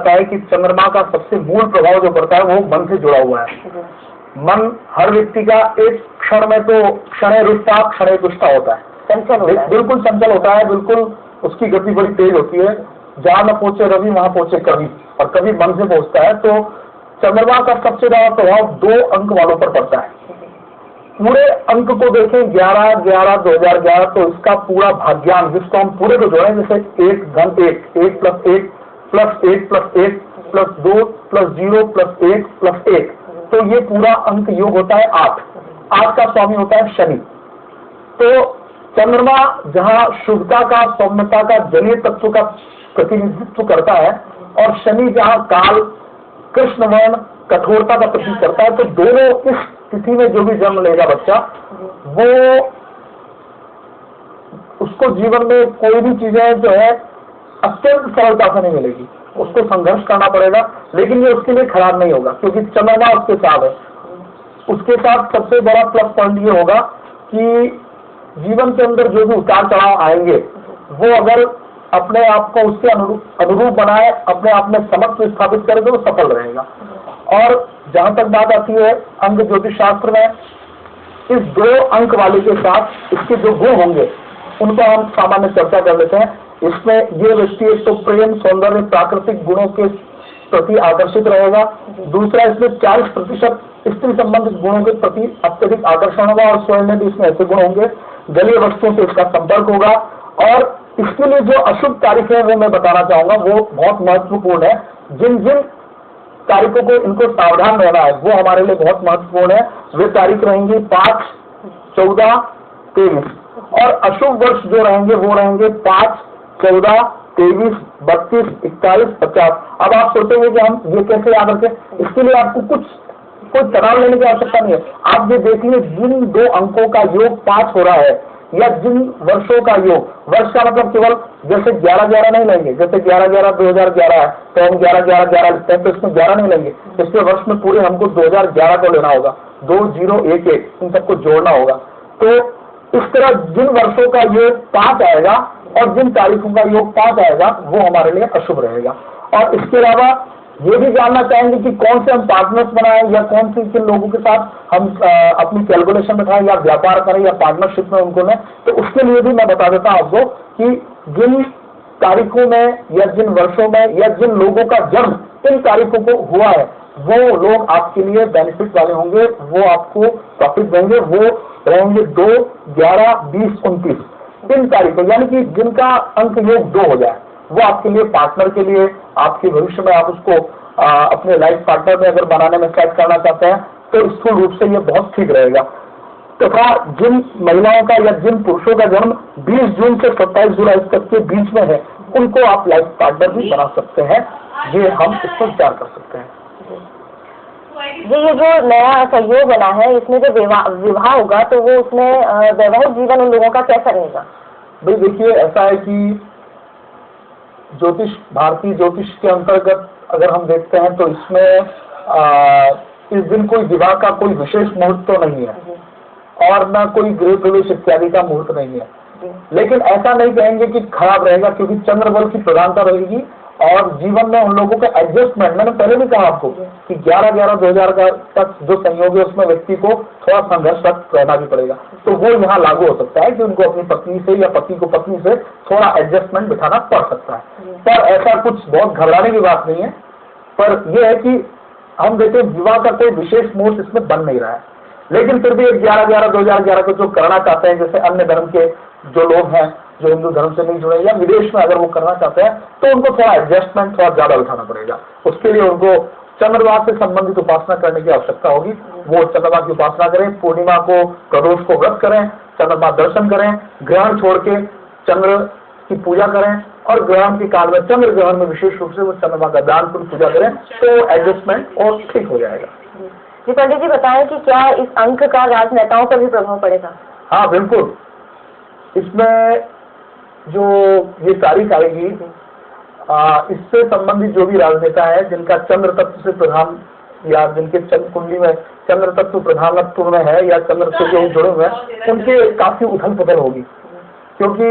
जाता है कि चंद्रमा का सबसे मूल प्रभाव जो पड़ता है वो मन से जुड़ा हुआ है। मन हर व्यक्ति का एक क्षण में तो क्षणे रुष्टा क्षणे तुष्टा होता है, बिल्कुल चंचल होता है, बिल्कुल उसकी गति बड़ी तेज होती है। जहां न पहुंचे रवि वहां पहुंचे कवि, और कभी मन से पहुंचता है। तो चंद्रमा का सबसे ज्यादा प्रभाव 2 अंक वालों पर पड़ता है। पूरे अंक को देखें 11/11/2011, तो इसका पूरा भाग्यान जिसको हम पूरे को जोड़ें, जैसे 1 घन 1, 1 + 1 + 1 + 1 + 2 + 0 + 1 + 1, तो ये पूरा अंक योग होता है 8। 8 का स्वामी होता है शनि। तो चंद्रमा जहां शुभता का, सौम्यता का, जलीय तत्व का प्रतिनिधित्व करता है, और शनि जहां काल, कृष्ण वर्ण, कठोरता का प्रतीक करता है, तो दोनों इस तिथि में जो भी जन्म लेगा बच्चा, वो उसको जीवन में कोई भी चीजें जो है अत्यंत सरलता से नहीं मिलेगी, उसको संघर्ष करना पड़ेगा। लेकिन ये उसके लिए खराब नहीं होगा, क्योंकि चंद्रमा उसके साथ है। उसके साथ सबसे बड़ा प्लस पॉइंट ये होगा कि जीवन के अंदर जो भी उतार चढ़ाव आएंगे, वो अगर अपने आप को उसके अनुरूप बनाए, अपने आप में समत्व स्थापित करे, तो वो सफल रहेगा। और जहां तक बात आती है अंक ज्योतिष शास्त्र में, इस 2 अंक वाले के साथ इसके जो गुण होंगे उनको हम सामान्य चर्चा कर लेते हैं। इसमें ये व्यक्ति एक तो प्रेम, सौंदर्य, प्राकृतिक गुणों के प्रति आकर्षित रहेगा। दूसरा, इसमें 40% स्त्री संबंधित गुणों के प्रति अत्यधिक आकर्षण होगा, और स्वयं में भी इसमें ऐसे गुण होंगे। जलीय वस्तुओं से इसका संपर्क होगा। और इसके लिए जो अशुभ तारीखें हैं वो मैं बताना चाहूंगा, वो बहुत महत्वपूर्ण है। जिन जिन तारीखों को इनको सावधान रहना है वो हमारे लिए बहुत महत्वपूर्ण है। वे तारीख रहेंगी 5, 14, 23, और अशुभ वर्ष जो रहेंगे वो रहेंगे 5, 14, 23, 32, 41, 50। अब आप सोचेंगे कि हम ये कैसे याद रखें? इसके लिए आपको कोई तनाव लेने की आवश्यकता नहीं है। आप ये देखिए, जिन 2 अंकों का योग 5 हो रहा है, या जिन वर्षों का योग, वर्ष का मतलब केवल जैसे 11/11 नहीं लेंगे, जैसे 11/11/2011 है तो हम 11/11/11 लिखते हैं, तो इसमें 11 नहीं लेंगे। इसमें वर्ष में पूरे हमको 2011 को लेना होगा, 2011, इन सबको जोड़ना होगा। तो इस तरह जिन वर्षों का योग 5 आएगा और जिन तारीखों का योग 5 आएगा वो हमारे लिए अशुभ रहेगा। और इसके अलावा ये भी जानना चाहेंगे कि कौन से हम पार्टनर्स बनाएं, या कौन से किन लोगों के साथ हम अपनी कैलकुलेशन में या व्यापार करें या पार्टनरशिप में उनको लें। तो उसके लिए भी मैं बता देता हूं आपको कि जिन तारीखों में या जिन वर्षों में या जिन लोगों का जन्म इन तारीखों को हुआ है, वो लोग आपके लिए बेनिफिट वाले होंगे, वो आपको प्रॉफिट देंगे। वो रहेंगे 2, 11, 20, 29 इन तारीखों, यानी कि जिनका अंक योग 2 हो जाए, वो आपके लिए, पार्टनर के लिए, आपके भविष्य में आप उसको अपने लाइफ पार्टनर में अगर बनाने में सेट करना चाहते हैं, तो स्थूल रूप से ये बहुत ठीक रहेगा। तथा जिन महिलाओं का या जिन पुरुषों का जन्म 20 जून से 27 जुलाई तक के बीच में है, उनको आप लाइफ पार्टनर भी बना सकते हैं। ये हम इस पर विचार कर सकते हैं। ये जो नया सहयोग बना है, इसमें जो विवाह होगा, तो वो उसमें वैवाहिक जीवन उन लोगों का कैसा रहेगा? भाई देखिए, ऐसा है कि ज्योतिष, भारतीय ज्योतिष के अंतर्गत अगर हम देखते हैं तो इसमें इस दिन कोई विवाह का कोई विशेष मुहूर्त तो नहीं है, और न कोई गृह प्रवेश इत्यादि का मुहूर्त नहीं है। लेकिन ऐसा नहीं कहेंगे कि खराब रहेगा, क्योंकि चंद्र बल की प्रधानता रहेगी, और जीवन में उन लोगों का एडजस्टमेंट, मैंने पहले भी कहा आपको कि 11/11/2011 तक जो संयोग है उसमें व्यक्ति को थोड़ा संघर्षरत रहना भी पड़ेगा। तो वो यहाँ लागू हो सकता है कि उनको अपनी पत्नी से या पति को पत्नी से थोड़ा एडजस्टमेंट बिठाना पड़ सकता है। पर ऐसा कुछ बहुत घबराने की बात नहीं है। पर यह है कि हम देखते हैं विवाह का कोई विशेष मुहूर्त इसमें बन नहीं रहा है, लेकिन फिर भी 11/11/2011 को जो करना चाहते हैं, जैसे अन्य धर्म के जो लोग हैं जो हिंदू धर्म से नहीं जुड़े या विदेश में अगर वो करना चाहते हैं, तो उनको थोड़ा एडजस्टमेंट थोड़ा ज्यादा उठाना पड़ेगा। उसके लिए उनको चंद्रमा से संबंधित उपासना करने की आवश्यकता होगी। वो चंद्रमा की उपासना करें, पूर्णिमा को, प्रदोष को व्रत करें, चंद्रमा दर्शन करें, ग्रहण छोड़ के चंद्र की पूजा करें, और ग्रहण के काल में, चंद्र ग्रहण में विशेष रूप से वो चंद्रमा का दान पूर्ण पूजा करें, तो एडजस्टमेंट और ठीक हो जाएगा। जी पंडित जी, बताएं कि क्या इस अंक का राजनेताओं पर भी प्रभाव पड़ेगा? हाँ बिल्कुल, इसमें जो ये तारीख आएगी, इससे संबंधित जो भी राजनेता है जिनका चंद्र तत्व से प्रधान, या जिनके चंद्र कुंडली में चंद्र तत्व प्रधानत्व में है या चंद्र से जो जुड़े हुए हैं, उनके काफी उथल पुथल होगी। क्योंकि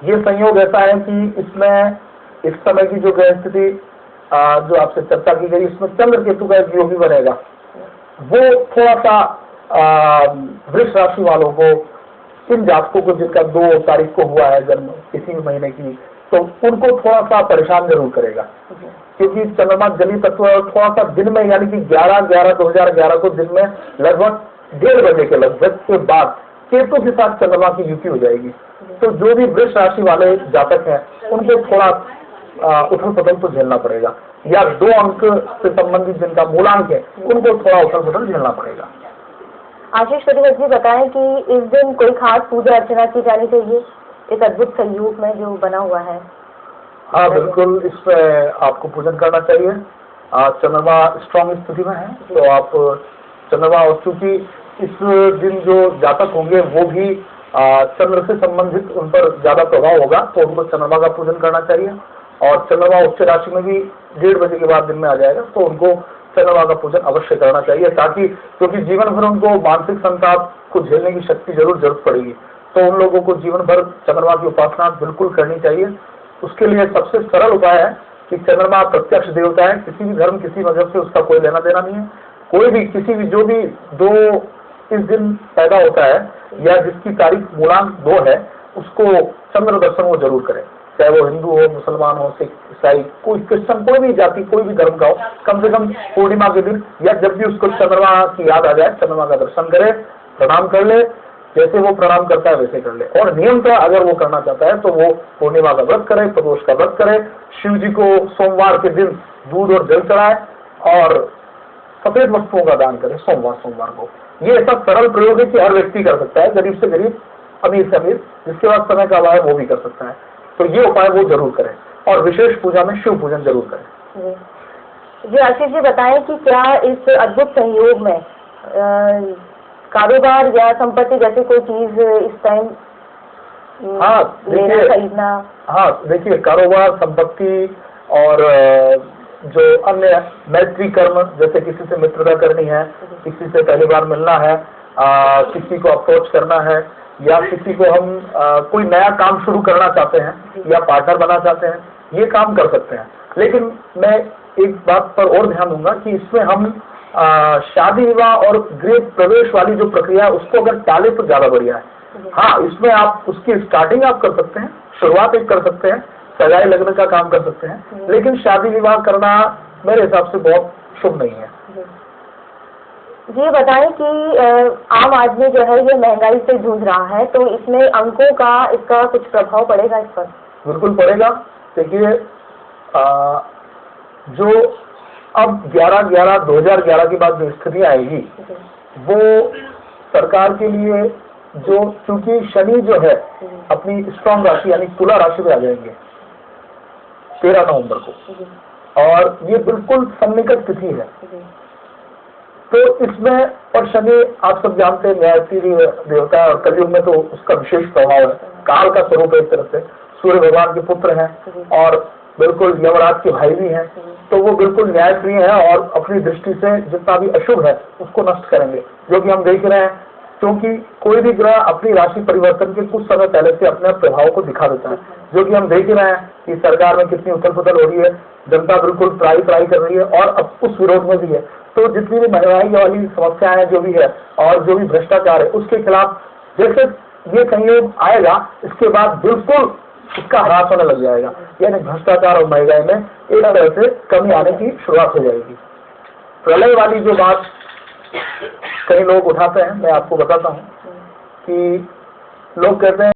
ये संयोग ऐसा है कि इसमें इस समय की जो ग्रह स्थिति जो आपसे चर्चा की गई, इसमें चंद्र केतु का एक योग भी बनेगा। वो थोड़ा सा वृष राशि वालों को, इन जातकों को जिनका 2 तारीख को हुआ है जन्म किसी भी महीने की, तो उनको थोड़ा सा परेशान जरूर करेगा, क्योंकि चंद्रमा जली तत्व है और थोड़ा सा दिन में, यानी कि 11/11/2011 को दिन में लगभग 1:30 बजे के लगभग के बाद केतु के साथ चंद्रमा की युति हो जाएगी। तो जो भी वृष राशि वाले जातक हैं उनको थोड़ा उथल पुथल तो झेलना पड़ेगा, या 2 अंक से संबंधित जिनका मूलांक है उनको थोड़ा उथल पुथल झेलना पड़ेगा। आशीष प्रतिवत जी बताएं कि इस दिन कोई खास पूजा अर्चना की जानी चाहिए इस अद्भुत संयोग में जो बना हुआ है? हाँ बिल्कुल, इसमें आपको पूजन करना चाहिए। चंद्रमा स्ट्रॉन्ग स्थिति में है, तो आप चंद्रमा, और चूंकि इस दिन जो जातक होंगे वो भी चंद्र से संबंधित उन पर ज्यादा प्रभाव होगा, तो उनको चंद्रमा का पूजन करना चाहिए। और चंद्रमा उच्च राशि में भी 1:30 बजे के बाद दिन में आ जाएगा, तो उनको चंद्रमा का पूजन अवश्य करना चाहिए, ताकि क्योंकि जीवन भर उनको मानसिक संताप को झेलने की शक्ति जरूरत पड़ेगी, तो उन लोगों को जीवन भर चंद्रमा की उपासना बिल्कुल करनी चाहिए। उसके लिए सबसे सरल उपाय है कि चंद्रमा प्रत्यक्ष देवता है, किसी भी धर्म किसी मजहब से उसका कोई लेना देना नहीं है। कोई भी किसी भी जो भी 2 इस दिन पैदा होता है या जिसकी तारीख मूलांक 2 है, उसको चंद्र दर्शन वो जरूर करें, चाहे वो हिंदू हो, मुसलमान हो, सिख, ईसाई, कोई क्रिश्चन, कोई भी जाति, कोई भी धर्म का हो, कम से कम पूर्णिमा के दिन या जब भी उसको चंद्रमा की याद आ जाए, चंद्रमा का दर्शन करे, प्रणाम कर ले, जैसे वो प्रणाम करता है वैसे कर ले। और नियमतः अगर वो करना चाहता है तो वो पूर्णिमा का व्रत करे, प्रदोष का व्रत करे, शिव जी को सोमवार के दिन दूध और जल चढ़ाए और सफेद वस्तुओं का दान करे सोमवार को। ये ऐसा सरल प्रयोग है कि हर व्यक्ति कर सकता है, गरीब से गरीब, अमीर से अमीर, जिसके पास समय का अभाव है वो भी कर सकता है। तो ये उपाय वो जरूर करें, और विशेष पूजा में शिव पूजन जरूर करें। जी आशीष जी बताएं कि क्या इस अद्भुत संयोग में कारोबार या संपत्ति जैसी कोई चीज इस टाइम लेना खरीदना? हाँ देखिए, कारोबार, संपत्ति और जो अन्य मैत्री कर्म, जैसे किसी से मित्रता करनी है, किसी से पहली बार मिलना है, किसी को अप्रोच करना है, या किसी को हम कोई नया काम शुरू करना चाहते हैं या पार्टनर बनना चाहते हैं, ये काम कर सकते हैं। लेकिन मैं एक बात पर और ध्यान दूंगा कि इसमें हम शादी विवाह और गृह प्रवेश वाली जो प्रक्रिया है उसको अगर टाले तो ज्यादा बढ़िया है। हाँ, इसमें आप उसकी स्टार्टिंग आप कर सकते हैं, शुरुआत एक कर सकते हैं, सगाई लगने का काम कर सकते हैं, लेकिन शादी विवाह करना मेरे हिसाब से बहुत शुभ नहीं है। ये बताएं कि आम आदमी जो है ये महंगाई से जूझ रहा है, तो इसमें अंकों का इसका कुछ प्रभाव पड़ेगा इस पर? बिल्कुल पड़ेगा। देखिए, जो अब 11/11/2011 के बाद जो स्थिति आएगी वो सरकार के लिए, जो चूंकि शनि जो है अपनी स्ट्रॉन्ग राशि यानी तुला राशि में आ जाएंगे 13 नवंबर को, और ये बिल्कुल सन्निकट तिथि है। तो इसमें, और शनि आप सब जानते हैं न्यायप्रिय देवता है, और कलयुग में तो उसका विशेष प्रभाव है, काल का स्वरूप है एक तरह से, सूर्य भगवान के पुत्र हैं और बिल्कुल यमराज के भाई भी हैं, तो वो बिल्कुल न्यायप्रिय है और अपनी दृष्टि से जितना भी अशुभ है उसको नष्ट करेंगे, जो कि हम देख रहे हैं। क्योंकि कोई भी ग्रह अपनी राशि परिवर्तन के कुछ समय पहले से अपने प्रभाव को दिखा देता है, जो कि हम देख रहे हैं कि सरकार में कितनी उथल पुथल हो रही है, जनता बिल्कुल त्राही कर रही है और अब उस विरोध में भी है। तो जितनी भी महंगाई वाली समस्याएं जो भी है और जो भी भ्रष्टाचार है, उसके खिलाफ जैसे ये संयोग आएगा, इसके बाद बिल्कुल इसका ह्रास होने लग जाएगा, यानी भ्रष्टाचार और महंगाई में एक तरह से कमी आने की शुरुआत हो जाएगी। प्रलय वाली जो बात कई लोग उठाते हैं, मैं आपको बताता हूँ कि लोग कहते हैं